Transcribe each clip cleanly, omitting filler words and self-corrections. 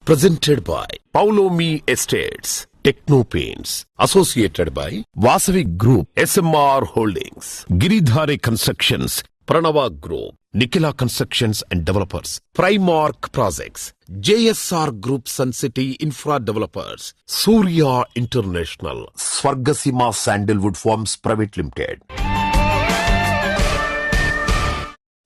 Presented by Paulomi Estates, Techno Paints, associated by Vasavi Group, SMR Holdings, Giridhare Constructions, Pranava Group, Nikhila Constructions and Developers, Primark Projects, JSR Group Sun City Infra Developers, Surya International, Swargasima Sandalwood Farms Private Limited.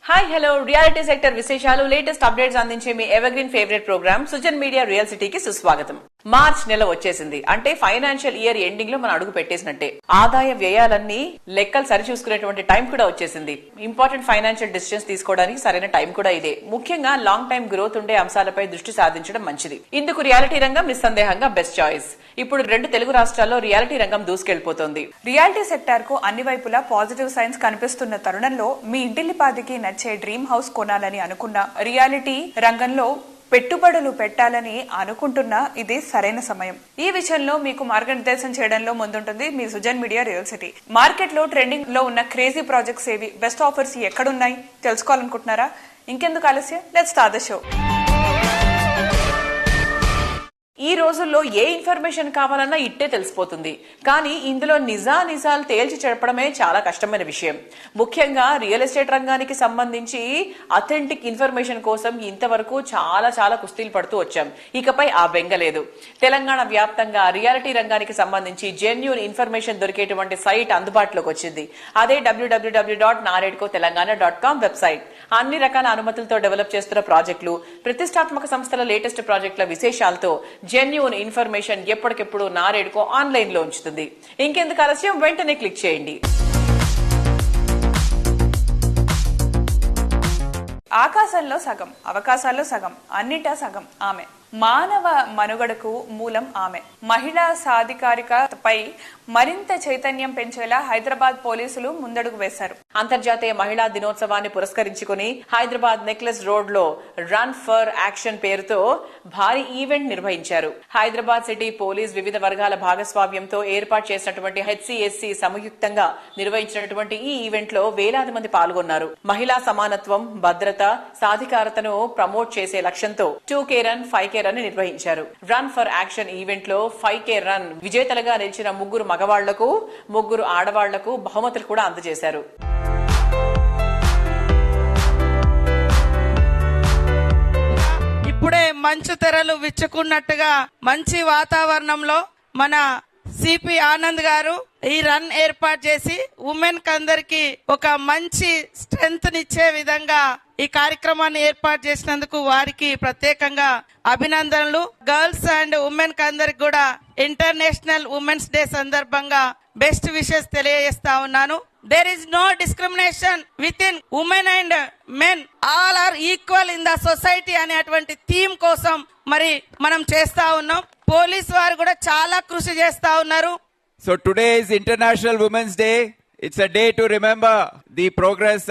Hi hello reality sector విశేషాలు latest updates అందించే మీ evergreen favourite programme Sujan media real సిటీకి సుస్వాగతం. March నెల వచ్చేసింది అంటే financial year ending లో మనం అడుగు పెట్టేసినట్టే. ఆదాయ వ్యయాలన్నీ లెక్కలు సరిచూసుకునేటువంటి టైం కూడా వచ్చేసింది. ఇంపార్టెంట్ ఫైనాన్షియల్ డిసిషన్స్ తీసుకోవడానికి సరైన టైం కూడా ఇదే. ముఖ్యంగా లాంగ్ టైం గ్రోత్ ఉండే అంశాలపై దృష్టి సాధించడం మంచిది. ఇందుకు రియాలిటీ రంగం నిస్సందేహంగా బెస్ట్ చాయిస్. ఇప్పుడు 2 తెలుగు రాష్ట్రాల్లో రియాలిటీ రంగం దూసుకెళ్లిపోతోంది. రియాలిటీ సెక్టార్ కు అన్ని వైపులా పాజిటివ్ సైన్స్ కనిపిస్తున్న తరుణంలో మీ ఇంటిల్లిపాదికి నచ్చే డ్రీమ్ హౌస్ కొనాలని అనుకున్న, రియాలిటీ రంగంలో పెట్టుబడులు పెట్టాలని అనుకుంటున్నా ఇది సరైన సమయం. ఈ విషయంలో మీకు మార్గనిర్దేశం చేయడంలో ముందుంటుంది మీ Sujan media real city. Market లో ట్రెండింగ్ లో ఉన్న క్రేజీ ప్రాజెక్ట్స్ ఏవి, బెస్ట్ ఆఫర్స్ ఎక్కడున్నాయి తెలుసుకోవాలనుకుంటున్నారా? ఇంకెందుకు ఆలస్యం, లెట్స్ స్టార్ట్ ద షో. ఈ రోజుల్లో ఏ ఇన్ఫర్మేషన్ కావాలన్నా ఇట్టే తెలిసిపోతుంది. కానీ ఇందులో నిజాలు తేల్చి చెప్పడమే చాలా కష్టమైన విషయం. ముఖ్యంగా రియల్ ఎస్టేట్ రంగానికి సంబంధించి అథెంటిక్ ఇన్ఫర్మేషన్ కోసం ఇంతవరకు చాలా కుస్తీలు పడుతూ వచ్చాం. ఇకపై ఆ బెంగ లేదు. తెలంగాణ వ్యాప్తంగా రియాలిటీ రంగానికి సంబంధించి జెన్యూన్ ఇన్ఫర్మేషన్ దొరికేటువంటి సైట్ అందుబాటులోకి వచ్చింది. అదే www.naredcotelangana.com వెబ్సైట్. అన్ని రకాల అనుమతులతో డెవలప్ చేస్తున్న ప్రాజెక్టులు, ప్రతిష్టాత్మక సంస్థల లేటెస్ట్ ప్రాజెక్టుల విశేషాలతో జెన్యూన్ ఇన్ఫర్మేషన్ ఎప్పటికెప్పుడు నారేడ్కో ఆన్లైన్ లో ఉంచుతుంది. ఇంకెందుకు ఆలస్యం, వెంటనే క్లిక్ చేయండి. ఆకాశంలో సగం, అవకాశాల్లో సగం, అన్నిటా సగం ఆమె. మానవ మనుగడకు మూలం ఆమె. మహిళా సాధికారికతపై మరింత చైతన్యం పెంచేలా హైదరాబాద్ పోలీసులు ముందడుగు వేశారు. అంతర్జాతీయ మహిళా దినోత్సవాన్ని పురస్కరించుకుని హైదరాబాద్ నెక్లెస్ రోడ్ లో రన్ ఫర్ యాక్షన్ పేరుతో భారీ ఈవెంట్ నిర్వహించారు. హైదరాబాద్ సిటీ పోలీస్ వివిధ వర్గాల భాగస్వామ్యంతో ఏర్పాటు చేసినటువంటి HCSC సంయుక్తంగా నిర్వహించినటువంటి ఈ ఈవెంట్ లో వేలాది మంది పాల్గొన్నారు. మహిళా సమానత్వం, భద్రత, సాధికారతను ప్రమోట్ చేసే లక్ష్యంతో 2K రన్, 5K రన్ నిర్వహించారు. రన్ ఫర్ యాక్షన్ ఈవెంట్ లో 5K రన్ విజేతలుగా నిలిచిన 3 మగవాళ్లకు 3 ఆడవాళ్లకు బహుమతులు కూడా అందజేశారు. ఇప్పుడే మంచు తెరలు విచ్చుకున్నట్టుగా మంచి వాతావరణంలో మన సిపి ఆనంద్ గారు ఈ రన్ ఏర్పాటు చేసి ఉమెన్ కందరికి ఒక మంచి స్ట్రెంగ్త్ నిచ్చే విధంగా ఈ కార్యక్రమాన్ని ఏర్పాటు చేసినందుకు వారికి ప్రత్యేకంగా అభినందనలు. గర్ల్స్ అండ్ ఉమెన్ కందరికి కూడా ఇంటర్నేషనల్ ఉమెన్స్ డే సందర్భంగా బెస్ట్ విషెస్ తెలియజేస్తా ఉన్నాను. There is no discrimination with in women and men, all are equal in the society అనేటువంటి థీమ్ కోసం మరి మనం చేస్తా ఉన్నాం. పోలీస్ వారు కూడా చాలా కృషి చేస్తా ఉన్నారు. So today is International Women's Day. It's a day to remember the progress,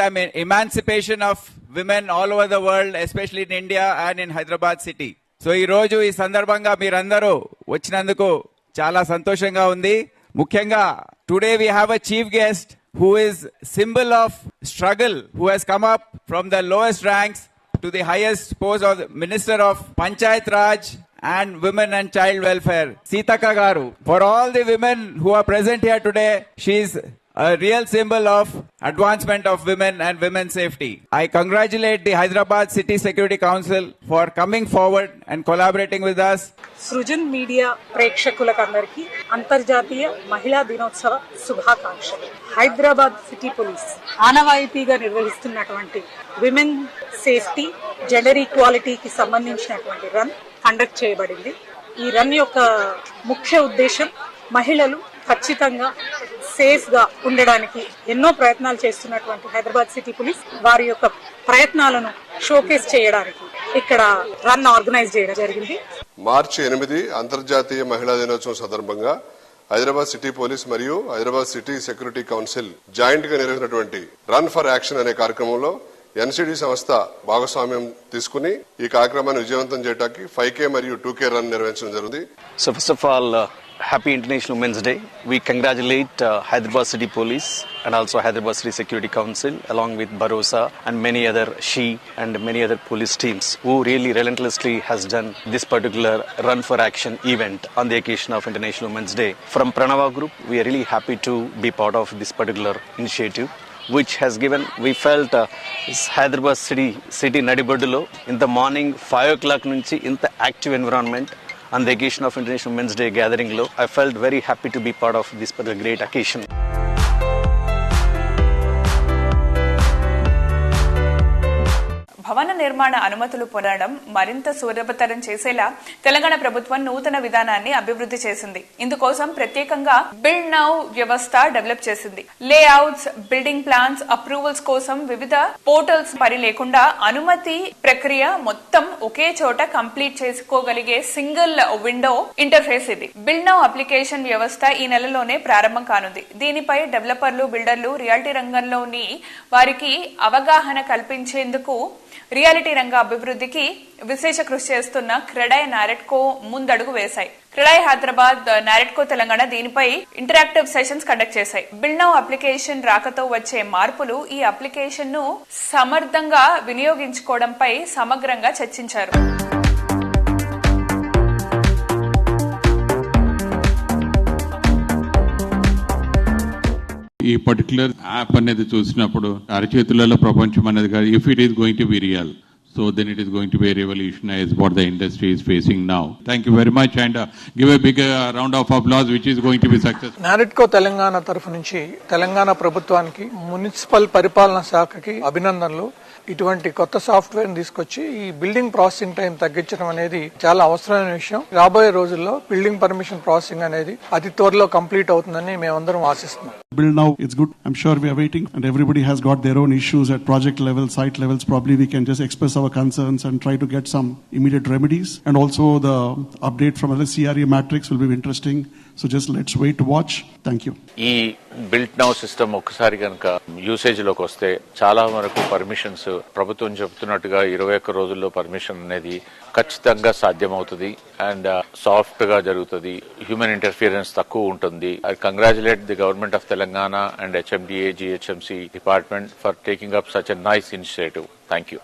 emancipation of women all over the world, especially in India and in Hyderabad city. So ఈ రోజు ఈ సందర్భంగా మీరందరూ వచ్చినందుకు చాలా సంతోషంగా ఉంది. ముఖ్యంగా today we have a chief guest who is symbol of struggle, who has come up from the lowest ranks to the highest post of the Minister of Panchayat Raj and Women and Child Welfare, Sitaka Garu. For all the women who are present here today, she is a real symbol of advancement of women and women's safety. I congratulate the Hyderabad City Security Council for coming forward and collaborating with us. Srujan media ప్రేక్షకులకందరికీ అంతర్జాతీయ మహిళా దినోత్సవ శుభాకాంక్షలు. Hyderabad city police ఆనవాయితీగా నిర్వహిస్తున్నటువంటి women safety, gender ఈక్వాలిటీకి సంబంధించినటువంటి run conduct చేయబడింది. ఈ రన్ యొక్క ముఖ్య ఉద్దేశం మహిళలు ఖచ్చితంగా సేఫ్ గా ఉండడానికి ఎన్నో ప్రయత్నాలు చేస్తున్నటువంటి హైదరాబాద్ సిటీ పోలీస్ వారి యొక్క ప్రయత్నాలను షోకేస్ చేయడానికి ఇక్కడ రన్ ఆర్గనైజ్ చేయడం జరిగింది. మార్చి 8 అంతర్జాతీయ మహిళా దినోత్సవం సందర్భంగా హైదరాబాద్ సిటీ పోలీస్ మరియు Hyderabad city security council joint గా నిర్వహించినటువంటి రన్ ఫర్ యాక్షన్ అనే కార్యక్రమంలో NCD సంస్థ భాగస్వామ్యం తీసుకుని ఈ కార్యక్రమాన్ని విజయవంతం చేయడానికి 5K మరియు 2K రన్ నిర్వహించడం జరిగింది. So first of all, Happy International Women's Day. We congratulate Hyderabad City Police and also Hyderabad City Security Council along with Barosa and many other and many other police teams who really relentlessly has done this particular Run for Action event on the occasion of International Women's Day. From Pranava Group, we are really happy to be part of this particular initiative, which has given, we felt Hyderabad city Nadibodulo in the morning 5 o'clock nunchi in the active environment on the occasion of International Women's Day gathering lo. I felt very happy to be part of this particular great occasion. భవన నిర్మాణ అనుమతులు పొందడం మరింత సులభతరం చేసేలా తెలంగాణ ప్రభుత్వం నూతన విధానాన్ని అభివృద్ధి చేసింది. ఇందుకోసం ప్రత్యేకంగా బిల్డ్ నౌ వ్యవస్థ డెవలప్ చేసింది. లేఅవుట్స్, బిల్డింగ్ ప్లాన్స్, అప్రూవల్స్ కోసం వివిధ పోర్టల్స్ పని లేకుండా అనుమతి ప్రక్రియ మొత్తం ఒకే చోట కంప్లీట్ చేసుకోగలిగే సింగిల్ విండో ఇంటర్ఫేస్ ఇది. బిల్డ్ నౌ అప్లికేషన్ వ్యవస్థ ఈ నెలలోనే ప్రారంభం కానుంది. దీనిపై డెవలపర్లు, బిల్డర్లు, రియాలిటీ రంగంలోని వారికి అవగాహన కల్పించేందుకు రియాలిటీ రంగ అభివృద్ధికి విశేష కృషి చేస్తున్న క్రెడాయ్, నారెడ్కో ముందడుగు వేశాయి. క్రెడాయ్ హైదరాబాద్, నారెడ్కో తెలంగాణ దీనిపై ఇంటరాక్టివ్ సెషన్స్ కండక్ట్ చేశాయి. బిల్డ్ నౌ అప్లికేషన్ రాకతో వచ్చే మార్పులు, ఈ అప్లికేషన్ ను సమర్థంగా వినియోగించుకోవడంపై సమగ్రంగా చర్చించారు. ఈ పర్టికులర్ యాప్ అనేది చూసినప్పుడు అరచేతులలో ప్రపంచం అనేది కాదు. If it is going to be real, so then it is going to be a revolution as what the industry is facing now. Thank you very much and give a big round of applause which is going to be successful. NAREDCO Telangana తరఫు నుంచి తెలంగాణ ప్రభుత్వానికి, municipal పరిపాలనా శాఖకి అభినందనలు. ఇటువంటి కొత్త software తీసుకొచ్చి ఈ బిల్డింగ్ ప్రాసెసింగ్ టైం తగ్గించడం అనేది చాలా అవసరమైన విషయం. రాబోయే రోజుల్లో బిల్డింగ్ పర్మిషన్ ప్రాసెసింగ్ అనేది అతి త్వరలో కంప్లీట్ అవుతుందని మేమందరం ఆశిస్తున్నాం. Build now, it's good. I'm sure we are waiting and everybody has got their own issues at project level, site levels. Probably we can just express our concerns and try to get some immediate remedies. And also the update from the CRE matrix will be interesting. So just let's wait to watch. Thank you. ఈ built now system ఒక్కసారి కనుక usage లోకి వస్తే చాలా వరకు permissions ప్రభుత్వం చెబుతున్నట్టుగా 21 రోజుల్లో permission అనేది ఖచ్చితంగా సాధ్యమవుతుంది అండ్ సాఫ్ట్ గా జరుగుతుంది. హ్యూమన్ ఇంటర్ఫియరెన్స్ తక్కువ ఉంటుంది. I congratulate the government of Telangana and HMDA, GHMC department for taking up such a nice initiative. Thank you.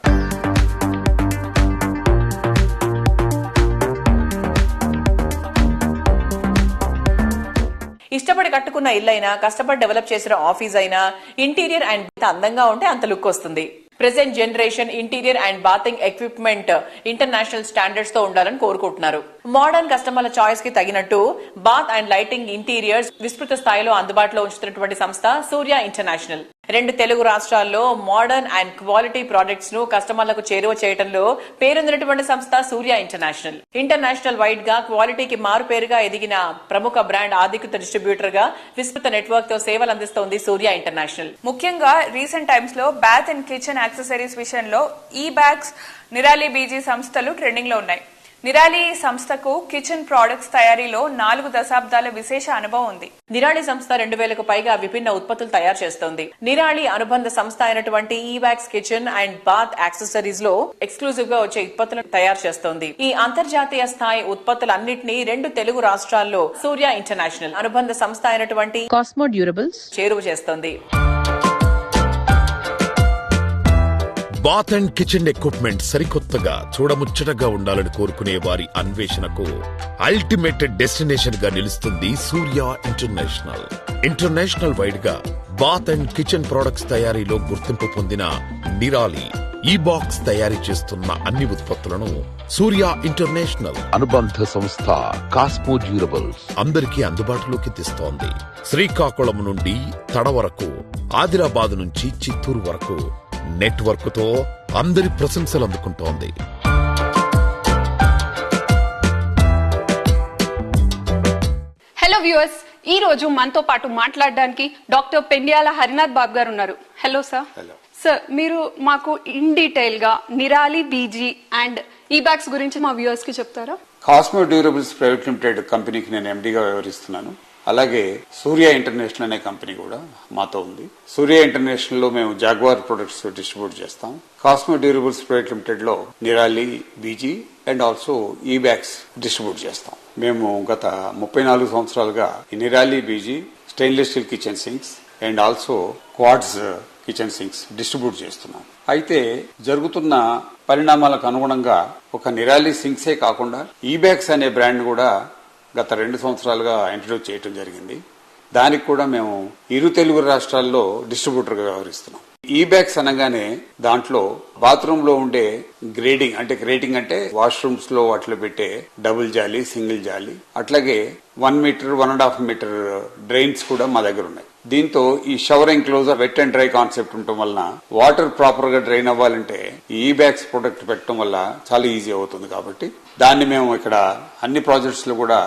ఇష్టపడి కట్టుకున్న ఇల్లైనా, కష్టపడి డెవలప్ చేసిన ఆఫీస్ అయినా ఇంటీరియర్ అండ్ అందంగా ఉంటే అంత లుక్ వస్తుంది. Present generation interior and bathing equipment international standards తో ఉండాలని కోరుకుంటున్నారు. మోడర్న్ కస్టమర్ల చాయిస్ కి తగినట్టు బాత్ అండ్ లైటింగ్ ఇంటీరియర్స్ విస్తృత స్థాయిలో అందుబాటులో ఉంచుతున్నటువంటి సంస్థ సూర్య ఇంటర్నేషనల్. 2 తెలుగు రాష్ట్రాల్లో మోడర్న్ అండ్ క్వాలిటీ ప్రొడక్ట్స్ ను కస్టమర్లకు చేరువ చేయడంలో పేరొందినటువంటి సంస్థ సూర్య ఇంటర్నేషనల్. ఇంటర్నేషనల్ వైడ్ గా క్వాలిటీకి మారుపేరుగా ఎదిగిన ప్రముఖ బ్రాండ్ అధికృత డిస్ట్రిబ్యూటర్ గా విస్తృత నెట్వర్క్ తో సేవలు అందిస్తోంది సూర్య ఇంటర్నేషనల్. ముఖ్యంగా రీసెంట్ టైమ్స్ లో బాత్ అండ్ కిచెన్ యాక్సెసరీస్ విషయంలో ఈ బ్యాగ్స్, నిరాలి బీజీ సంస్థలు ట్రెండింగ్ లో ఉన్నాయి. నిరాలి సంస్థకు కిచెన్ ప్రొడక్ట్స్ తయారీలో 4 దశాబ్దాల విశేష అనుభవం ఉంది. నిరాలి సంస్థ 2000కు పైగా విభిన్న ఉత్పత్తులు తయారు చేస్తోంది. నిరాలి అనుబంధ సంస్థ అయినటువంటి ఈవాక్స్ కిచెన్ అండ్ బాత్ యాక్సెసరీస్ లో ఎక్స్క్లూజివ్ గా వచ్చే ఉత్పత్తులను తయారు చేస్తోంది. ఈ అంతర్జాతీయ స్థాయి ఉత్పత్తులన్నింటినీ 2 తెలుగు రాష్ట్రాల్లో సూర్య ఇంటర్నేషనల్ అనుబంధ సంస్థ అయినటువంటి కాస్మో డ్యూరబుల్స్ చేరువ చేస్తోంది. బాత్ అండ్ కిచెన్ ఎక్విప్మెంట్ సరికొత్తగా, చూడముచ్చటగా ఉండాలని కోరుకునే వారి అన్వేషణకు అల్టిమేట్ డెస్టినేషన్ గా నిలుస్తుంది సూర్య ఇంటర్నేషనల్. ఇంటర్నేషనల్ వైడ్ గా బాత్ అండ్ కిచెన్ ప్రొడక్ట్స్ తయారీలో గుర్తింపు పొందిన నిరాలి ఈ బాక్స్ తయారీ చేస్తున్న అన్ని ఉత్పత్తులను సూర్య ఇంటర్నేషనల్ అనుబంధ సంస్థ కాస్మో డ్యూరబుల్స్ అందరికీ అందుబాటులోకి తెస్తోంది. శ్రీకాకుళం నుండి తడ వరకు, ఆదిలాబాద్ నుంచి చిత్తూరు వరకు నెట్వర్క్ తో అందరి ప్రశంసలు అందుకుంటోంది. హలో వ్యూవర్స్, ఈ రోజు మనతో పాటు మాట్లాడడానికి డాక్టర్ పెండ్యాల హరినాథ్ బాబు గారు ఉన్నారు. Hello sir. సార్, మీరు మాకు ఇన్ డీటెయిల్ గా నిరాలి బీజీ అండ్ ఈ బ్యాగ్స్ గురించి మా వ్యూవర్స్ కి చెప్తారా? కాస్మో డ్యూరబుల్స్ ప్రైవేట్ లిమిటెడ్ కంపెనీకి నేను ఎండీగా వ్యవహరిస్తున్నాను. అలాగే సూర్య ఇంటర్నేషనల్ అనే కంపెనీ కూడా మాతో ఉంది. సూర్య ఇంటర్నేషనల్ లో మేము జాగ్వార్ ప్రొడక్ట్స్ డిస్ట్రిబ్యూట్ చేస్తాం. కాస్మో డ్యూరబుల్స్ ప్రైవేట్ లిమిటెడ్ లో నిరాలి, బీజీ అండ్ ఆల్సో ఈ బ్యాగ్స్ డిస్ట్రిబ్యూట్ చేస్తాం. మేము గత 34 సంవత్సరాలుగా ఈ Nirali, BG, stainless steel kitchen sinks and also quartz kitchen sinks distribute చేస్తున్నాం. అయితే జరుగుతున్న పరిణామాలకు అనుగుణంగా ఒక నిరాలి సింక్సే కాకుండా ఈ బ్యాగ్స్ అనే బ్రాండ్ కూడా గత 2 సంవత్సరాలుగా ఇంట్రడ్యూస్ చేయడం జరిగింది. దానికి కూడా మేము ఇరు తెలుగు రాష్ట్రాల్లో డిస్ట్రిబ్యూటర్ గా వ్యవహరిస్తున్నాం. ఈ బ్యాగ్స్ అనగానే దాంట్లో బాత్రూమ్ లో ఉండే గ్రేటింగ్ అంటే వాష్రూమ్స్ లో వాటిలో పెట్టే డబుల్ జాలి, సింగిల్ జాలి, అట్లాగే 1 మీటర్ 1.5 మీటర్ డ్రైన్స్ కూడా మా దగ్గర ఉన్నాయి. దీంతో ఈ shower enclosure wet and dry concept ఉండటం వలన వాటర్ ప్రాపర్ గా డ్రైన్ అవ్వాలంటే ఈ బ్యాగ్స్ ప్రొడక్ట్ పెట్టడం వల్ల చాలా ఈజీ అవుతుంది. కాబట్టి దాన్ని మేము ఇక్కడ అన్ని ప్రాజెక్ట్స్ లో కూడా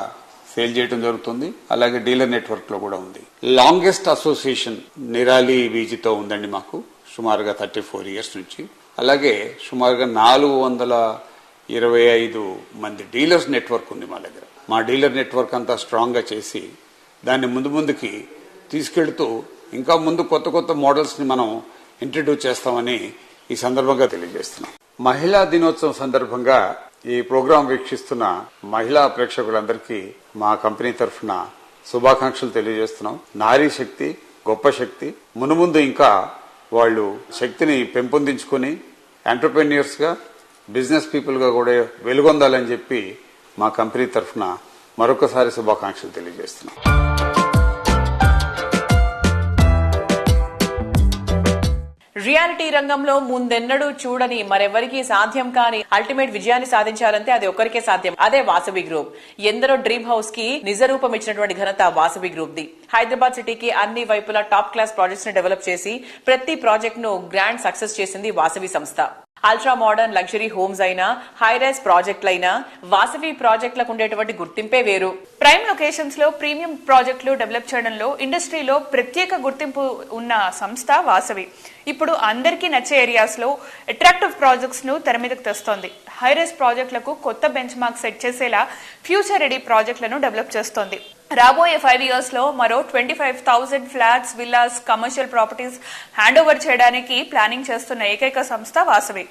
సేల్ చేయడం జరుగుతుంది. అలాగే డీలర్ నెట్వర్క్ లో కూడా ఉంది. లాంగెస్ట్ అసోసియేషన్ నిరాలి బీజీతో ఉందండి మాకు సుమారుగా 34 ఇయర్స్ నుంచి. అలాగే సుమారుగా 425 మంది డీలర్స్ నెట్వర్క్ ఉంది మా దగ్గర. మా డీలర్ నెట్వర్క్ అంతా స్ట్రాంగ్ గా చేసి దాన్ని ముందుకి తీసుకెళ్తూ ఇంకా ముందు కొత్త మోడల్స్ ని మనం ఇంట్రడ్యూస్ చేస్తామని ఈ సందర్భంగా తెలియజేస్తున్నాం. మహిళా దినోత్సవం సందర్భంగా ఈ ప్రోగ్రాం వీక్షిస్తున్న మహిళా ప్రేక్షకులందరికీ మా కంపెనీ తరఫున శుభాకాంక్షలు తెలియజేస్తున్నాం. నారీ శక్తి గొప్ప శక్తి. మునుముందు ఇంకా వాళ్ళు శక్తిని పెంపొందించుకుని ఎంటర్‌ప్రెన్యూర్స్ గా, బిజినెస్ పీపుల్ గా కూడా వెలుగొందాలని చెప్పి మా కంపెనీ తరఫున మరొకసారి శుభాకాంక్షలు తెలియజేస్తున్నాం. రియాలిటీ రంగంలో ముందెన్నడూ చూడని, మరెవరికీ సాధ్యం కాని అల్టిమేట్ విజయాన్ని సాధించాలంటే అది ఒక్కరికే సాధ్యం. అదే వాసవి గ్రూప్. ఎందరో డ్రీమ్ హౌస్ కి నిజ రూపం ఇచ్చినటువంటి ఘనత వాసవి గ్రూప్ ది. హైదరాబాద్ సిటీకి అన్ని వైపులా టాప్ క్లాస్ ప్రాజెక్ట్స్ ని డెవలప్ చేసి ప్రతి ప్రాజెక్ట్ ను గ్రాండ్ సక్సెస్ చేసింది వాసవి సంస్థ. అల్ట్రా మోడర్న్ లగ్జరీ హోమ్స్ అయినా, హైరైజ్ ప్రాజెక్టులైనా వాసవి ప్రాజెక్టులకు ఉండేటువంటి గుర్తింపే వేరు. ప్రైమ్ లొకేషన్స్ లో ప్రీమియం ప్రాజెక్టులు డెవలప్ చేయడంలో ఇండస్ట్రీలో ప్రత్యేక గుర్తింపు ఉన్న సంస్థ వాసవి. ఇప్పుడు అందరికీ నచ్చే ఏరియాస్ లో అట్రాక్టివ్ ప్రాజెక్ట్స్ ను తెర మీదకు తెస్తోంది. హైరైజ్ ప్రాజెక్టులకు కొత్త బెంచ్ మార్క్ సెట్ చేసేలా ఫ్యూచర్ రెడీ ప్రాజెక్టులను డెవలప్ చేస్తోంది. రాబోయే 5 ఇయర్స్ లో మరో 25,000 flats, villas, commercial properties hand over చేయడానికి ప్లానింగ్ చేస్తున్న ఏకైక సంస్థ వాసవి.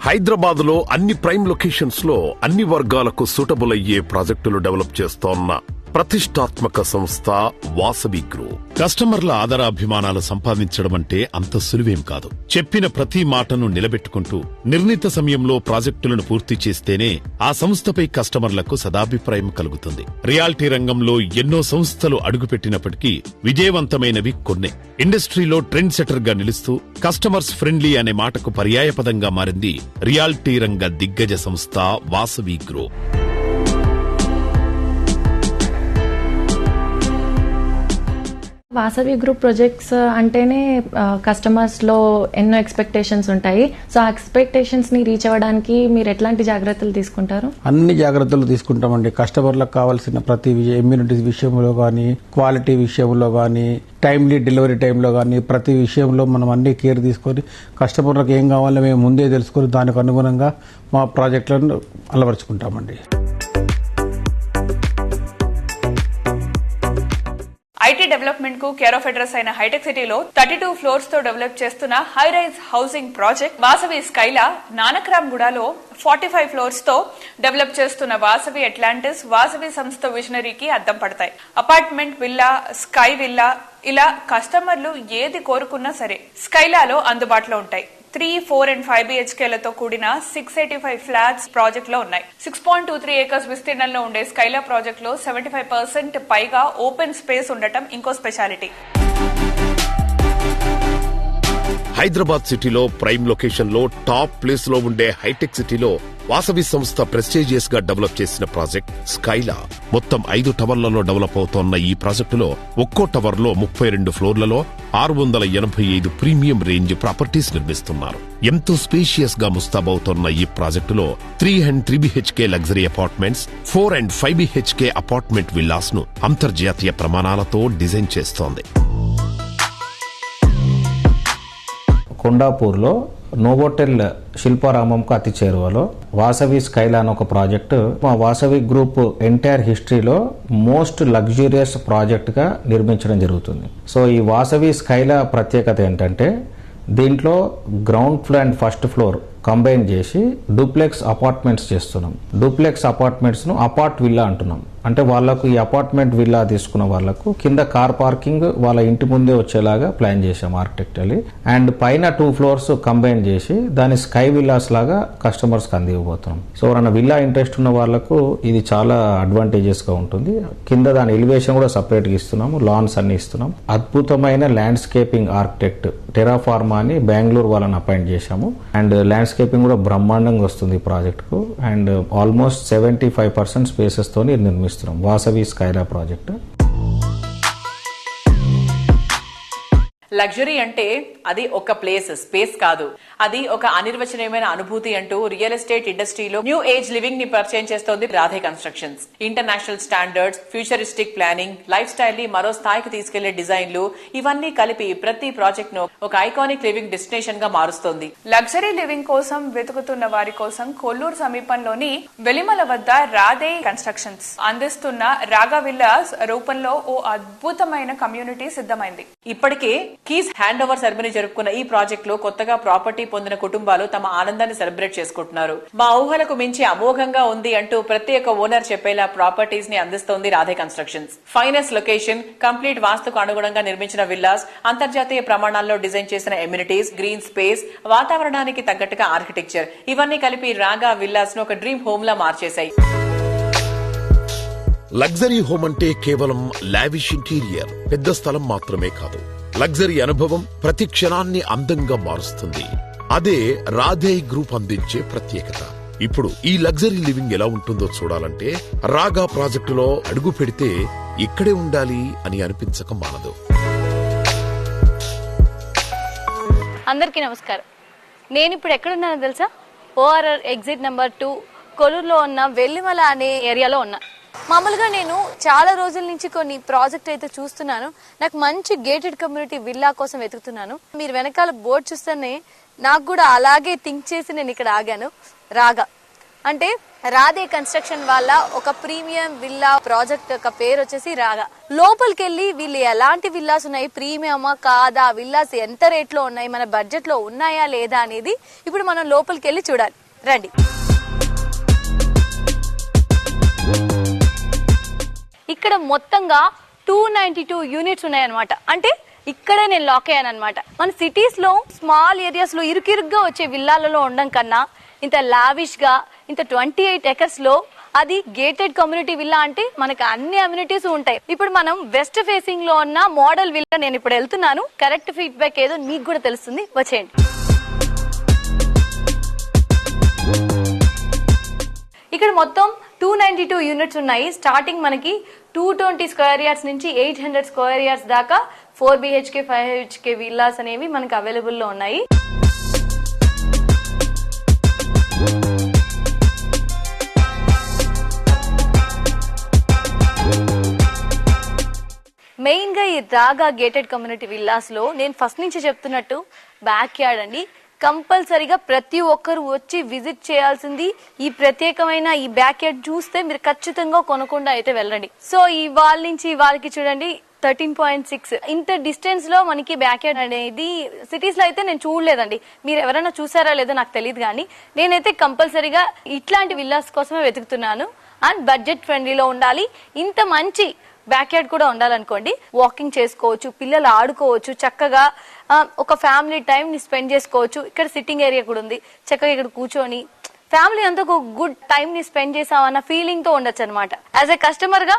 హైదరాబాద్ లో అన్ని ప్రైమ్ లొకేషన్స్ లో అన్ని వర్గాలకు సూటబుల్ అయ్యే ప్రాజెక్టులు డెవలప్ చేస్తోన్న ప్రతిష్టాత్మక సంస్థ వాసవి గ్రూప్. కస్టమర్ల ఆదరాభిమానాలు సంపాదించడం అంటే అంత సులువేం కాదు. చెప్పిన ప్రతి మాటను నిలబెట్టుకుంటూ నిర్ణీత సమయంలో ప్రాజెక్టులను పూర్తి చేస్తేనే ఆ సంస్థపై కస్టమర్లకు సదాభిప్రాయం కలుగుతుంది. రియాలిటీ రంగంలో ఎన్నో సంస్థలు అడుగుపెట్టినప్పటికీ విజయవంతమైనవి కొన్నే. ఇండస్ట్రీలో ట్రెండ్ సెటర్ గా నిలుస్తూ కస్టమర్స్ ఫ్రెండ్లీ అనే మాటకు పర్యాయపదంగా మారింది రియాలిటీ రంగ దిగ్గజ సంస్థ Vasavi group. Vasavi group projects అంటేనే కస్టమర్స్ లో ఎన్నో ఎక్స్పెక్టేషన్స్ ఉంటాయి. సో ఆ ఎక్స్పెక్టేషన్స్ ని రీచ్ అవ్వడానికి మీరు ఎట్లాంటి జాగ్రత్తలు తీసుకుంటారు? అన్ని జాగ్రత్తలు తీసుకుంటామండి. కస్టమర్లకు కావాల్సిన ప్రతి ఇమ్యూనిటీస్ విషయంలో కానీ, క్వాలిటీ విషయంలో కానీ, టైమ్లీ డెలివరీ టైంలో కానీ ప్రతి విషయంలో మనం అన్ని కేర్ తీసుకొని కస్టమర్లకు ఏం కావాలో మేము ముందే తెలుసుకొని దానికి అనుగుణంగా మా ప్రాజెక్టులను అలవరుచుకుంటామండి. ఐటీ డెవలప్మెంట్ కు కేర్ ఆఫ్ అడ్రస్ అయిన హైటెక్ సిటీలో 32 ఫ్లోర్స్ తో డెవలప్ చేస్తున్న high rise housing project Vasavi Skyla Nanakram గూడలో 45 ఫ్లోర్స్ తో డెవలప్ చేస్తున్న వాసవి అట్లాంటిస్ వాసవి సంస్థ విజనరీకి అద్దం పడతాయి. అపార్ట్మెంట్ విల్లా, స్కై విల్లా ఇలా కస్టమర్లు ఏది కోరుకున్నా సరే స్కైలాలో అందుబాటులో ఉంటాయి. 3, 4 and 5 BHKలతో కూడిన 685 ఫ్లాట్స్ ప్రాజెక్ట్ లో ఉన్నాయి. 6.23 ఏకర్స్ విస్తీర్ణంలో ఉండే స్కైలా ప్రాజెక్ట్ లో 75% పైగా ఓపెన్ స్పేస్ ఉండటం ఇంకో స్పెషాలిటీ. హైదరాబాద్ సిటీలో ప్రైమ్ లొకేషన్ లో టాప్ ప్లేస్ లో ఉండే హైటెక్ సిటీలో వాసవి సంస్థ ప్రెస్టీజియస్ గా డెవలప్ చేసిన ప్రాజెక్ట్ స్కైలా. మొత్తం 5 టవర్లలో డెవలప్ అవుతోన్న ఈ ప్రాజెక్టులో ఒక్కో టవర్ లో 32 ఫ్లోర్లలో 685 ప్రీమియం రేంజ్ ప్రాపర్టీస్ నిర్మిస్తున్నారు. ఎంతో స్పేషియస్ గా ముస్తాబవుతోన్న ఈ ప్రాజెక్టులో 3 and 3 BHK luxury apartments, 4 and 5 BHK apartment villas ను అంతర్జాతీయ ప్రమాణాలతో డిజైన్ చేస్తోంది. కొండాపూర్లో నోవోటెల్ శిల్పారామంకు అతి చేరువలో వాసవి స్కైలా అని ఒక ప్రాజెక్టు మా వాసవి గ్రూప్ ఎంటైర్ హిస్టరీలో మోస్ట్ లగ్జూరియస్ ప్రాజెక్ట్ గా నిర్మించడం జరుగుతుంది. సో ఈ వాసవి స్కైలా ప్రత్యేకత ఏంటంటే దీంట్లో ground floor and first floor combine చేసి డూప్లెక్స్ అపార్ట్మెంట్స్ చేస్తున్నాం. డూప్లెక్స్ అపార్ట్మెంట్స్ ను అపార్ట్ విల్లా అంటున్నాం. అంటే వాళ్లకు ఈ అపార్ట్మెంట్ విల్లా తీసుకున్న వాళ్లకు కింద కార్ పార్కింగ్ వాళ్ళ ఇంటి ముందే వచ్చేలాగా ప్లాన్ చేశాం ఆర్కిటెక్చర్లీ. అండ్ పైన 2 floors కంబైన్ చేసి దాని స్కై విల్లాస్ లాగా కస్టమర్స్ కి అందివ్వబోతున్నాం. సో ఎవరైనా విల్లా ఇంట్రెస్ట్ ఉన్న వాళ్లకు ఇది చాలా అడ్వాంటేజెస్ గా ఉంటుంది. కింద దాని ఎలివేషన్ కూడా సపరేట్ గా ఇస్తున్నాము, లాన్స్ అన్ని ఇస్తున్నాం. అద్భుతమైన ల్యాండ్స్కేపింగ్ ఆర్కిటెక్ట్ టెరాఫార్మా అని బెంగళూరు వాళ్ళని అపాయింట్ చేశాము. అండ్ ల్యాండ్స్కేపింగ్ కూడా బ్రహ్మాండంగా వస్తుంది ఈ ప్రాజెక్ట్ కు. అండ్ ఆల్మోస్ట్ 75% స్పేసెస్ తో నిర్మిస్తున్నాం వాసవి స్కైలా ప్రాజెక్ట్. లగ్జరీ అంటే అది ఒక స్పేస్ కాదు, అది ఒక అనిర్వచనీయమైన అనుభూతి అంటూ రియల్ ఎస్టేట్ ఇండస్ట్రీలో న్యూ ఏజ్ లివింగ్ ని పరిచయం చేస్తోంది Radhe constructions. International standards, futuristic planning, life style ని మరో స్థాయికి తీసుకెళ్లే డిజైన్లు ఇవన్నీ కలిపి ప్రతి ప్రాజెక్ట్ ను ఒక ఐకానిక్ లివింగ్ డెస్టినేషన్ గా మారుస్తోంది. లగ్జరీ లివింగ్ కోసం వెతుకుతున్న వారి కోసం కొల్లూరు సమీపంలోని వెలిమల వద్ద రాధే కన్స్ట్రక్షన్స్ అందిస్తున్న రాగా విల్లాస్ రూపంలో ఓ అద్భుతమైన కమ్యూనిటీ సిద్ధమైంది. ఇప్పటికే కీస్ హ్యాండ్ ఓవర్ సెరమనీ జరుపుకున్న ఈ ప్రాజెక్ట్ లో కొత్తగా ప్రాపర్టీ పొందిన కుటుంబాలు తమ ఆనందాన్ని సెలబ్రేట్ చేసుకుంటున్నారు. మా ఊహలకు మించి అమోఘంగా ఉంది అంటూ ప్రత్యేక ఓనర్ చెప్పేలా ప్రాపర్టీస్ ని అందిస్తోంది Radhe constructions. Finest location, complete వాస్తుకు అనుగుణంగా నిర్మించిన విల్లాస్, అంతర్జాతీయ ప్రమాణాల్లో డిజైన్ చేసిన ఎమ్యూనిటీస్, గ్రీన్ స్పేస్, వాతావరణానికి తగ్గట్టుగా ఆర్కిటెక్చర్ ఇవన్నీ కలిపి రాగా విల్లాస్ ను ఒక డ్రీమ్ హోమ్ లా మార్చేశాయి. లగ్జరీ హోమ్ అంటే కేవలం లావిష్ ఇంటీరియర్, పెద్ద స్థలం మాత్రమే కాదు. లగ్జరీ అనుభవం ప్రతి క్షణాన్ని అందంగా మారుస్తుంది. అదే రాధే గ్రూప్ అందించే ప్రత్యేకత. ఇప్పుడు ఈ లగ్జరీ లివింగ్ ఎలా ఉంటుందో చూడాలంటే రాగా ప్రాజెక్టులో అడుగు పెడితే ఇక్కడే ఉండాలి అని అనిపించక మానదు. అందరికీ నమస్కారం. నేను ఇప్పుడు ఎక్కడున్నానో తెలుసా? ఓఆర్ఆర్ ఎగ్జిట్ నెంబర్ 2 కొల్లూరులో ఉన్న వెల్లిమల అనే ఏరియాలో ఉన్నా. మామూలుగా నేను చాలా రోజుల నుంచి కొన్ని ప్రాజెక్ట్ అయితే చూస్తున్నాను. నాకు మంచి గేటెడ్ కమ్యూనిటీ విల్లా కోసం వెతుకుతున్నాను. మీరు వెనకాల బోర్డు చూస్తేనే నాకు కూడా అలాగే థింక్ చేసి నేను ఇక్కడ ఆగాను. రాగా అంటే రాధే కన్స్ట్రక్షన్ వాళ్ళ ఒక ప్రీమియం విల్లా ప్రాజెక్ట్ యొక్క పేరు వచ్చేసి రాగా. లోపలికి వెళ్ళి వీళ్ళు ఎలాంటి విల్లాస్ ఉన్నాయి, ప్రీమియమా కాదా, విల్లాస్ ఎంత రేట్ లో ఉన్నాయి, మన బడ్జెట్ లో ఉన్నాయా లేదా అనేది ఇప్పుడు మనం లోపలికి వెళ్ళి చూడాలి. రండి. ఇక్కడ మొత్తంగా 292 యూనిట్స్ ఉన్నాయన్నమాట. అంటే ఇక్కడే నేను లాక్ అయ్యాను అనమాట. మన సిటీస్ లో స్మాల్ ఏరియాస్ లో ఇరుకిరుగ్గా వచ్చే విల్లాలలో ఉండడం కన్నా ఇంత లావిష్ గా ఇంత 28 acres లో అది గేటెడ్ కమ్యూనిటీ విల్లా అంటే మనకు అన్ని అమ్యూనిటీస్ ఉంటాయి. ఇప్పుడు మనం వెస్ట్ ఫేసింగ్ లో ఉన్న మోడల్ విల్లా నేను ఇప్పుడు వెళ్తున్నాను. కరెక్ట్ ఫీడ్బ్యాక్ ఏదో మీకు కూడా తెలుస్తుంది, వచ్చేయండి. ఇక్కడ మొత్తం 292 యూనిట్స్ ఉన్నాయి. స్టార్టింగ్ మనకి 220 స్క్వేర్ యార్డ్స్ నుంచి 800 స్క్వేర్ యార్డ్స్ దాకా 4 BHK 5 BHK విల్లాస్ అనేవి మనకి అవైలబుల్ లో ఉన్నాయి. మెయిన్ గా ఈ రాగా గేటెడ్ కమ్యూనిటీ విల్లాస్ లో నేను ఫస్ట్ నుంచి చెప్తున్నట్టు బ్యాక్ యార్డ్ అండి. కంపల్సరీగా ప్రతి ఒక్కరు వచ్చి విజిట్ చేయాల్సింది. ఈ ప్రత్యేకమైన ఈ బ్యాక్ యార్డ్ చూస్తే మీరు ఖచ్చితంగా కొనకుండా అయితే వెళ్ళండి. సో ఈ వాల్ నుంచి వాళ్ళకి చూడండి 13.6 ఇంత డిస్టెన్స్ లో మనకి బ్యాక్ యార్డ్ అనేది సిటీస్ లో అయితే నేను చూడలేదండి. మీరు ఎవరైనా చూసారా లేదో నాకు తెలియదు, కానీ నేనైతే కంపల్సరీగా ఇట్లాంటి విల్లాస్ కోసమే వెతుకుతున్నాను. అండ్ బడ్జెట్ ఫ్రెండ్లీలో ఉండాలి, ఇంత మంచి బ్యాక్ యార్డ్ కూడా ఉండాలనుకోండి. వాకింగ్ చేసుకోవచ్చు, పిల్లలు ఆడుకోవచ్చు, చక్కగా ఒక ఫ్యామిలీ టైం ని స్పెండ్ చేసుకోవచ్చు. ఇక్కడ సిట్టింగ్ ఏరియా కూడా ఉంది, చక్కగా ఇక్కడ కూర్చొని ఫ్యామిలీ అంతా ఒక గుడ్ టైం ని స్పెండ్ చేసామన్న ఫీలింగ్ తో ఉండొచ్చు అనమాట. యాజ్ ఎ కస్టమర్ గా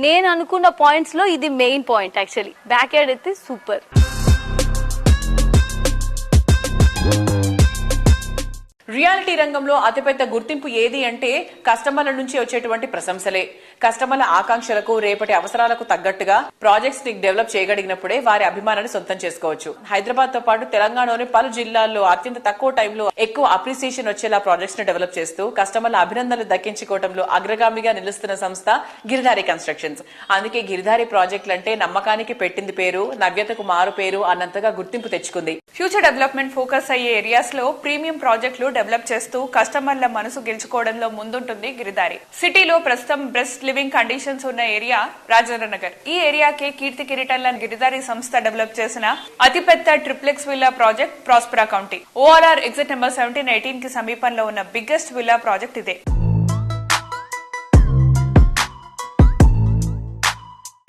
నేను అనుకున్న పాయింట్స్ లో ఇది main point. Actually back yard అయితే సూపర్. రియాలిటీ రంగంలో అతిపెద్ద గుర్తింపు ఏది అంటే కస్టమర్ల నుంచి వచ్చేటువంటి ప్రశంసలే. కస్టమర్ల ఆకాంక్షలకు రేపటి అవసరాలకు తగ్గట్టుగా ప్రాజెక్ట్స్ ని డెవలప్ చేయగలిగినప్పుడే వారి అభిమానాన్ని సొంతం చేసుకోవచ్చు. హైదరాబాద్ తో పాటు తెలంగాణలోని పలు జిల్లాల్లో అత్యంత తక్కువ టైంలో ఎక్కువ అప్రిసియేషన్ వచ్చేలా ప్రాజెక్ట్స్ ని డెవలప్ చేస్తూ కస్టమర్ల అభినందనలు దక్కించుకోవడంలో అగ్రగామిగా నిలుస్తున్న సంస్థ గిరిధారి కన్స్ట్రక్షన్స్. అందుకే గిరిధారి ప్రాజెక్టులంటే నమ్మకానికి పెట్టింది పేరు, నవ్యతకు మారు పేరు అన్నంతగా గుర్తింపు తెచ్చుకుంది. ఫ్యూచర్ డెవలప్మెంట్ ఫోకస్ అయ్యే ఏరియాస్ లో ప్రీమియం ప్రాజెక్టులు డెవలప్ చేస్తూ కస్టమర్ల మనసు గెలుచుకోవడంలో ముందుంటుంది గిరిధారి. సిటీలో ప్రస్తుతం బెస్ట్ లివింగ్ కండిషన్స్ ఉన్న ఏరియా రాజేంద్ర నగర్. ఈ ఏరియాకే కీర్తి కిరీటంలో గిరిధారి సంస్థ డెవలప్ చేసిన అతిపెద్ద triplex villa project Prospera County. ORR exit number 1718 కి సమీపంలో ఉన్న బిగ్గెస్ట్ విల్లా ప్రాజెక్ట్ ఇదే.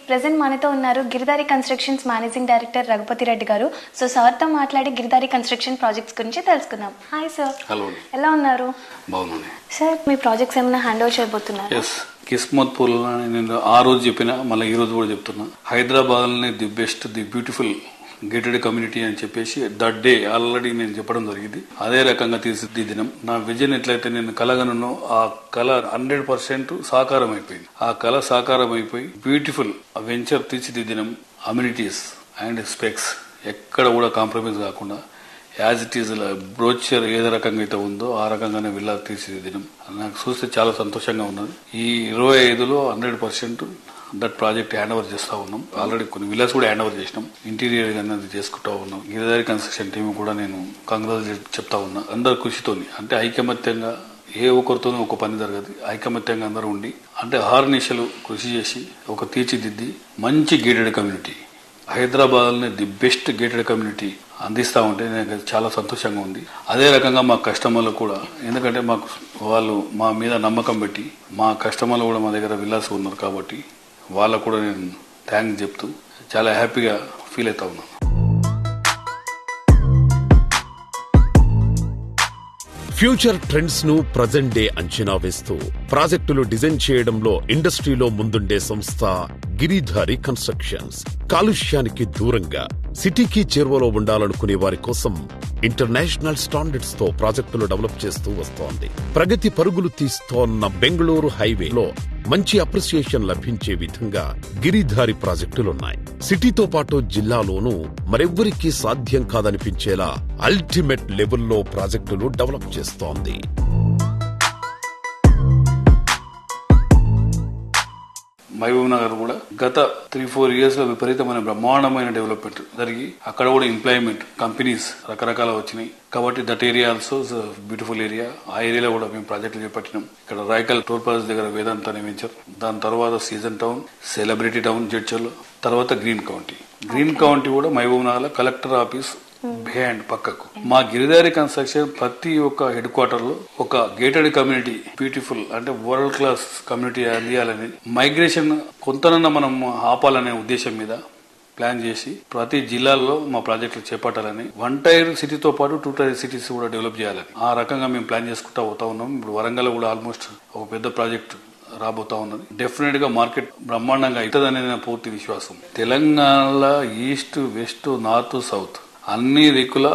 ప్రెసెంట్ మనతో ఉన్నారు Giridhari constructions managing director Raghupati Reddy గారు. సో సార్తో మాట్లాడి గిరిధారి కన్స్ట్రక్షన్ ప్రాజెక్ట్స్ గురించి తెలుసుకుందాం. Hi sir. హలో. ఎలా ఉన్నారు? బాగున్నాను సార్. మీ ప్రాజెక్ట్స్ ఏమైనా హ్యాండ్ ఓవర్ చేయబోతున్నారు? ఎస్, కిస్మత్పూర్ నేను ఆ రోజు చెప్పిన, మళ్ళీ ఈ రోజు కూడా చెప్తున్నా, Hyderabad the best, the beautiful gated community అని చెప్పేసి దట్ డే ఆల్రెడీ నేను చెప్పడం జరిగింది. అదే రకంగా తీర్చిదిద్దినం. నా విజన్ ఎట్లయితే నేను కలగనో ఆ కళ 100% సాకారం అయిపోయింది. ఆ కళ సాకారం అయిపోయి బ్యూటిఫుల్ వెంచర్ తీర్చిదిద్దినం. అమ్యూనిటీస్ అండ్ స్పెక్స్ ఎక్కడ కూడా కాంప్రమైజ్ కాకుండా యాజ్ ఇట్ ఈజ్ బ్రోచర్ ఏదో రకంగా అయితే ఉందో ఆ రకంగానే విల్లా తీర్చిదిద్దినం. నాకు చూస్తే చాలా సంతోషంగా ఉన్నది. ఈ 25లో 100% దట్ ప్రాజెక్ట్ హ్యాండ్ ఓవర్ చేస్తా ఉన్నాం. ఆల్రెడీ కొన్ని విల్లాస్ కూడా హ్యాండ్ ఓవర్ చేసినాం. ఇంటీరియర్ అనేది చేసుకుంటా ఉన్నాం. గిరిధారి కన్స్ట్రక్షన్ టీం కూడా నేను కంగ్రాచులేట్ చెప్తా ఉన్నా. అందరు కృషితోని, అంటే ఐకమత్యంగా, ఏ ఒక్కరితోనూ ఒక పని జరగదు. ఐకమత్యంగా అందరూ ఉండి, అంటే ఆర్నిశలు కృషి చేసి ఒక తీర్చిదిద్ది మంచి gated community, Hyderabad the best gated community అందిస్తా ఉంటే నాకు చాలా సంతోషంగా ఉంది. అదే రకంగా మా కస్టమర్లు కూడా, ఎందుకంటే మాకు వాళ్ళు మా మీద నమ్మకం పెట్టి, మా కస్టమర్లు కూడా మా దగ్గర విల్లాస్ ఉన్నారు కాబట్టి వాళ్ళకు కూడా నేను థ్యాంక్స్ చెప్తూ చాలా హ్యాపీగా ఫీల్ అవుతా ఉన్నాను. ఫ్యూచర్ ట్రెండ్స్ ను ప్రజెంట్ డే అంచనా వేస్తూ ప్రాజెక్టులు డిజైన్ చేయడంలో ఇండస్ట్రీలో ముందుండే సంస్థ గిరిధారి కన్స్ట్రక్షన్స్. కాలుష్యానికి దూరంగా సిటీకి చేరువలో ఉండాలనుకునే వారి కోసం ఇంటర్నేషనల్ స్టాండర్డ్స్ తో ప్రాజెక్టులు డెవలప్ చేస్తూ వస్తోంది. ప్రగతి పరుగులు తీస్తోన్న బెంగళూరు హైవేలో మంచి అప్రిసియేషన్ లభించే విధంగా గిరిధారి ప్రాజెక్టులున్నాయి. సిటీతో పాటు జిల్లాలోనూ మరెవ్వరికీ సాధ్యం కాదనిపించేలా అల్టిమేట్ లెవెల్లో ప్రాజెక్టులు డెవలప్ చేస్తోంది. మహబూబ్ నగర్ కూడా గత 3-4 years లో విపరీతమైన బ్రహ్మాండమైన డెవలప్మెంట్ జరిగి అక్కడ కూడా ఎంప్లాయ్మెంట్ కంపెనీస్ రకరకాల వచ్చినాయి. కాబట్టి that area also beautiful area. ఆ ఏరియాలో కూడా మేము ప్రాజెక్టులు చేపట్టినాం. ఇక్కడ రాయకల్ టోల్ ప్లాజా దగ్గర వేదాంత అనే వెంచర్, దాని తర్వాత సీజన్ టౌన్, సెలబ్రిటీ టౌన్ జడ్చల్, తర్వాత గ్రీన్ కౌంటీ. గ్రీన్ కౌంటీ కూడా మహబూబ్ నగర్ లో కలెక్టర్ ఆఫీస్ బిహైండ్ పక్కకు. మా గిరిధారి కన్స్ట్రక్షన్ ప్రతి ఒక్క హెడ్ క్వార్టర్ లో ఒక గేటెడ్ కమ్యూనిటీ, బ్యూటిఫుల్ అంటే వరల్డ్ క్లాస్ కమ్యూనిటీ అందియాలని, మైగ్రేషన్ కొంతనన్నా మనం ఆపాలనే ఉద్దేశం మీద ప్లాన్ చేసి ప్రతి జిల్లాల్లో మా ప్రాజెక్టులు చేపట్టాలని, 1 tier సిటీతో పాటు 2 tier సిటీస్ కూడా డెవలప్ చేయాలని ఆ రకంగా మేము ప్లాన్ చేసుకుంటా పోతా ఉన్నాం. ఇప్పుడు వరంగల్ కూడా ఆల్మోస్ట్ ఒక పెద్ద ప్రాజెక్ట్ రాబోతా ఉన్నది. డెఫినెట్ గా మార్కెట్ బ్రహ్మాండంగా అవుతుందనే నా పూర్తి విశ్వాసం. తెలంగాణలో ఈస్ట్, వెస్ట్, నార్త్, సౌత్ అన్ని దిక్కుల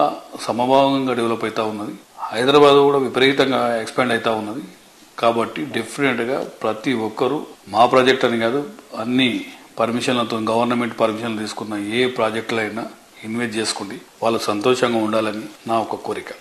సమభావంగా డెవలప్ అవుతా ఉన్నది. హైదరాబాద్ కూడా విపరీతంగా ఎక్స్పాండ్ అవుతా ఉన్నది. కాబట్టి డెఫినెట్ గా ప్రతి ఒక్కరూ మా ప్రాజెక్ట్ అని కాదు, అన్ని పర్మిషన్లతో, గవర్నమెంట్ పర్మిషన్లు తీసుకున్న ఏ ప్రాజెక్టులు అయినా ఇన్వెస్ట్ చేసుకుంటే వాళ్ళు సంతోషంగా ఉండాలని నా ఒక కోరిక.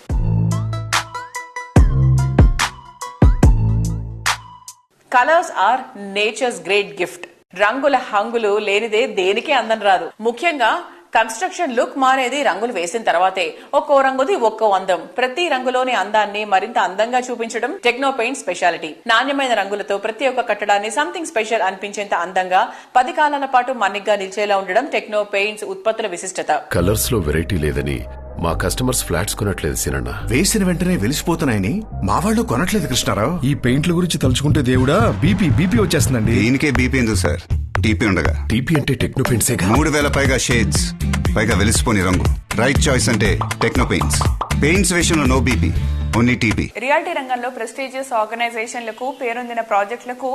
Colours are nature's great gift. రంగుల హంగులు లేనిదే దేనికి అందం రాదు. ముఖ్యంగా కన్స్ట్రక్షన్ లుక్ మారేది రంగులు వేసిన తర్వాతే. ఒక్కో రంగుది ఒక్కో అందం. ప్రతి రంగులోని అందాన్ని మరింత అందంగా చూపించడం టెక్నో పెయింట్ స్పెషాలిటీ. నాణ్యమైన రంగులతో ప్రతి ఒక్క కట్టడాన్ని సంథింగ్ స్పెషల్ అనిపించేంత అందంగా 10 కాలాల పాటు మన్నిగ్గా నిలిచేలా ఉండడం టెక్నో పెయింట్స్ ఉత్పత్తుల విశిష్టత. కలర్స్ లో వెరైటీ లేదని మా కస్టమర్స్ ఫ్లాట్స్ కొనట్లేదు సినన్న. వేసిన వెంటనే వెలిసిపోతున్నాయని మా వాళ్ళు కొనట్లేదు కృష్ణారావు. ఈ పెయింట్ల గురించి తలుచుకుంటే దేవుడా బీపీ వచ్చేస్తుందండి. దీనికే బీపీ ఎందుకు సార్? టీపీ ఉండగా. టీపీ అంటే టెక్నో పెయింట్స్. 3000 పైగా షేడ్స్, పైగా వెలిసిపోని రంగు. రైట్ చాయిస్ అంటే టెక్నో పెయింట్స్. పెయింట్స్ విషయంలో no BP. Only TP. Reality రంగంలో ప్రెస్టీజియస్ ఆర్గనైజేషన్లకు పేరొందిన ప్రాజెక్టులకు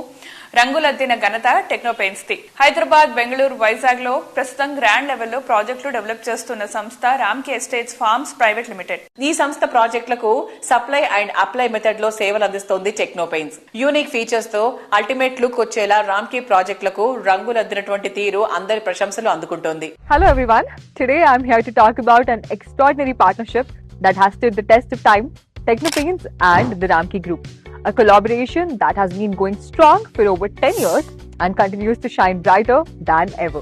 రంగులద్దిన ఘనత టెక్నోపెయిన్స్ ది. హైదరాబాద్, బెంగళూరు, వైజాగ్ లో ప్రస్తుతం గ్రాండ్ లెవెల్లో ప్రాజెక్టులు డెవలప్ చేస్తున్న సంస్థ Ramky estates farms private limited. ఈ సంస్థ ప్రాజెక్టులకు సప్లై అండ్ అప్లై మెథడ్ లో సేవలు అందిస్తోంది టెక్నోపెయిన్స్. యూనిక్ ఫీచర్స్ తో అల్టిమేట్ లుక్ వచ్చేలా రామ్కీ ప్రాజెక్టులకు రంగులద్దినటువంటి తీరు అందరి ప్రశంసలు అందుకుంటోంది. Hello everyone. Today I'm here to talk about an extraordinary partnership that has stood the test of time, Technopains and the Ramkey Group. A collaboration that has been going strong for over 10 years and continues to shine brighter than ever.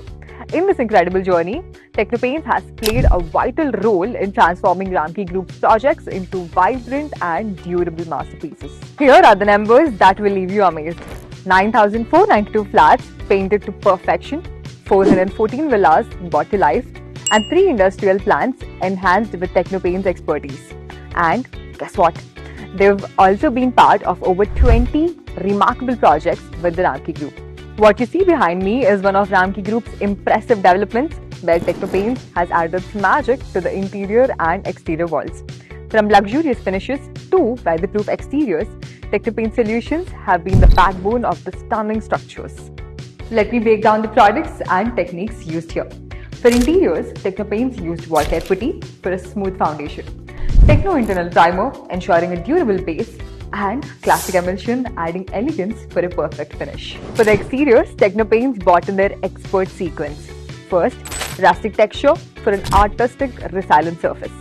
In this incredible journey, Technopains has played a vital role in transforming Ramkey Group's projects into vibrant and durable masterpieces. Here are the numbers that will leave you amazed. 9,492 flats painted to perfection, 414 villas brought to life, and 3 industrial plants enhanced with Technopains expertise. And guess what? They've also been part of over 20 remarkable projects with the Ramkey Group. What you see behind me is one of Ramkey Group's impressive developments, where Technopains has added magic to the interior and exterior walls. From luxurious finishes to weatherproof exteriors, Technopains solutions have been the backbone of the stunning structures. Let me break down the products and techniques used here. For interiors, Technopains used wall care putty for a smooth foundation, Techno internal primer ensuring a durable base, and classic emulsion adding elegance for a perfect finish. For the exteriors, Technopains brought in their expert sequence. First, rustic texture for an artistic resilient surface.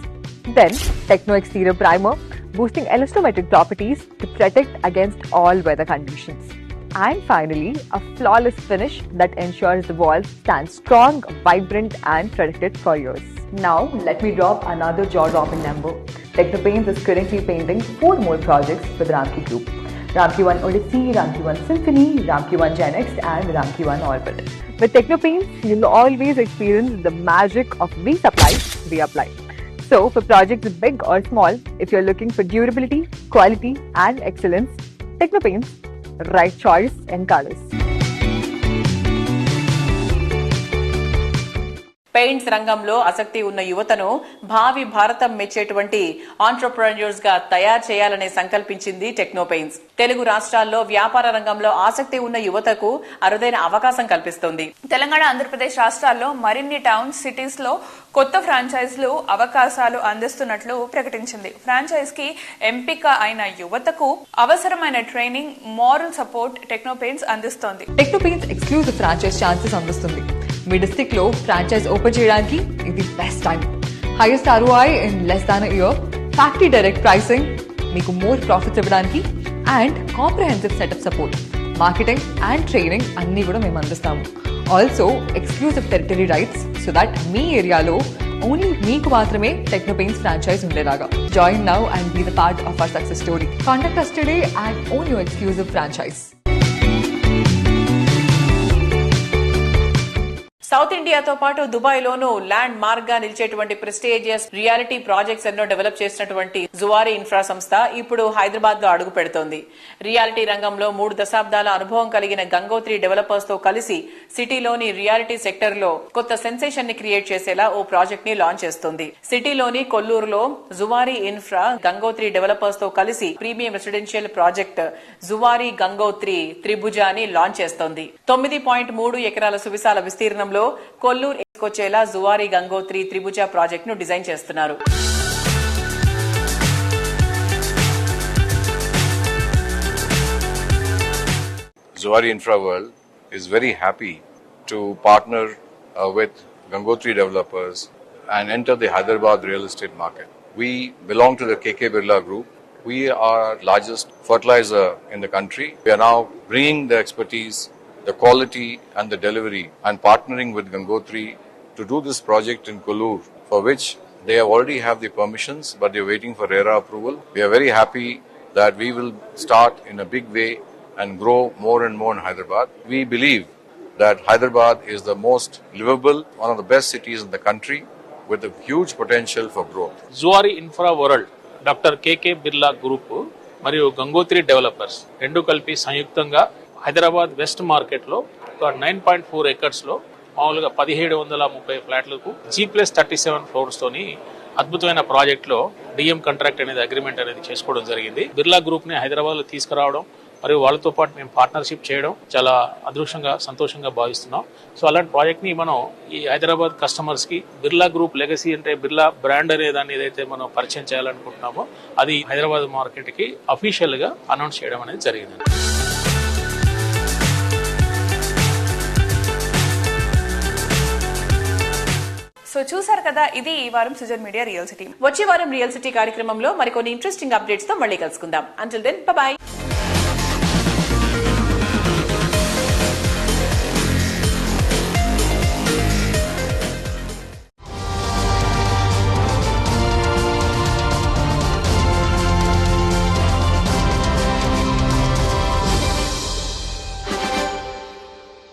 Then, Techno exterior primer boosting elastomeric properties to protect against all weather conditions. And finally, a flawless finish that ensures the walls stand strong, vibrant and protected for years. Now, let me drop another jaw-dropping number. Technopains is currently painting 4 more projects for the Ramkey Group. Ramkey 1 Odyssey, Ramkey 1 Symphony, Ramkey 1 Gen X and Ramkey 1 Orbit. With Technopains, you'll always experience the magic of we supply, we apply. So, for projects big or small, if you're looking for durability, quality and excellence, Technopains, right choice and colors. Paints రంగంలో ఆసక్తి ఉన్న యువతను భావి భారతం మెచ్చేటువంటి ఆంట్రప్రెన్యూర్స్ గా తయారు చేయాలని సంకల్పించింది టెక్నోపెయిన్స్. తెలుగు రాష్ట్రాల్లో వ్యాపార రంగంలో ఆసక్తి ఉన్న యువతకు అరుదైన అవకాశం కల్పిస్తుంది. తెలంగాణ, ఆంధ్రప్రదేశ్ రాష్ట్రాల్లో మరిన్ని టౌన్స్, సిటీస్ లో కొత్త ఫ్రాంచైజ్లు అవకాశాలు అందిస్తున్నట్లు ప్రకటించింది. ఫ్రాంచైజ్ కి ఎంపిక అయిన యువతకు అవసరమైన ట్రైనింగ్, మారల్ సపోర్ట్ టెక్నోపెయిన్స్ అందిస్తోంది. టెక్నోపెయిన్స్ ఎక్స్క్లూజివ్ ఫ్రాంచైజ్ ఛాన్సెస్ అందిస్తుంది. మీ డిస్ట్రిక్ట్ లో ఫ్రాంచైజ్ ఓపెన్ చేయడానికి ఇది best time. Highest ROI in less than year, factory direct pricing, మీకు మోర్ ప్రాఫిట్స్ ఇవ్వడానికి and comprehensive setup support, marketing and training అన్ని కూడా మేము అందిస్తాము. Also exclusive territory rights so that మీ ఏరియాలో ఓన్లీ మీకు మాత్రమే టెక్నోపెయిన్స్ ఫ్రాంచైజ్ ఉండేలాగా. Join now and be the part of our success story. Contact us today and own your exclusive franchise. South ఇండియాతో పాటు దుబాయ్ లోనూ ల్యాండ్ మార్క్ గా నిలిచేటువంటి prestigious reality projects ఎన్నో develop చేసినటువంటి జువారీ ఇన్ఫ్రా సంస్థ ఇప్పుడు హైదరాబాద్ లో అడుగు పెడుతోంది. రియాలిటీ రంగంలో 3 దశాబ్దాల అనుభవం కలిగిన గంగోత్రి డెవలపర్స్ తో కలిసి సిటీలోని రియాలిటీ సెక్టర్ లో కొత్త సెన్సేషన్ ని క్రియేట్ చేసేలా ఓ ప్రాజెక్ట్ ని లాంచ్ చేస్తుంది. సిటీలోని కొల్లూరులో జువారీ ఇన్ఫ్రా గంగోత్రి డెవలపర్స్ తో కలిసి premium residential project Zuari Gangotri త్రిభుజాని లాంచ్ చేస్తోంది. 9.3 ఎకరాల సువిశాల విస్తీర్ణంలో కొల్లూరు ఎక్కొచ్చేలా జువారీ గంగోత్రి త్రిభుజ ప్రాజెక్ట్ ను డిజైన్ చేస్తున్నారు. Zuari Infra World is very happy to partner with Gangotri developers and enter the Hyderabad real estate market. We belong to the KK Birla Group. We are largest fertilizer in the country. We are now bringing the expertise, the quality and the delivery and partnering with Gangotri to do this project in Kollur, for which they already have the permissions but they are waiting for RERA approval. We are very happy that we will start in a big way and grow more and more in Hyderabad. We believe that Hyderabad is the most livable, one of the best cities in the country with a huge potential for growth. Zuari Infra World, Dr. KK Birla Group మరియు Gangotri developers రెండు కలిపి సంయుక్తంగా Hyderabad west market లో 9.4 acres లో మామూలుగా 1730 ఫ్లాట్లకు G+37 floors తోని అద్భుతమైన project లో డిఎం కాంట్రాక్ట్ అనేది అగ్రిమెంట్ అనేది చేసుకోవడం జరిగింది. బిర్లా గ్రూప్ ని హైదరాబాద్ లో తీసుకురావడం మరియు వాళ్ళతో పాటు మేము పార్ట్నర్షిప్ చేయడం చాలా అదృష్టంగా సంతోషంగా భావిస్తున్నాం. సో అలాంటి ప్రాజెక్ట్ ని మనం ఈ హైదరాబాద్ కస్టమర్స్ కి బిర్లా గ్రూప్ లెగసీ అంటే బిర్లా బ్రాండ్ అనే దాన్ని ఏదైతే మనం పరిచయం చేయాలనుకుంటున్నామో అది హైదరాబాద్ మార్కెట్ కి అఫీషియల్ గా అనౌన్స్ చేయడం అనేది జరిగింది. సో చూసారు కదా, ఇది ఈ వారం సుజన్ మీడియా రియల్ సిటీ. వచ్చే వారం రియల్ సిటీ కార్యక్రమంలో మరికొన్ని ఇంట్రెస్టింగ్ అప్డేట్స్ తో మళ్ళీ కలుసుకుందాం. Until then by.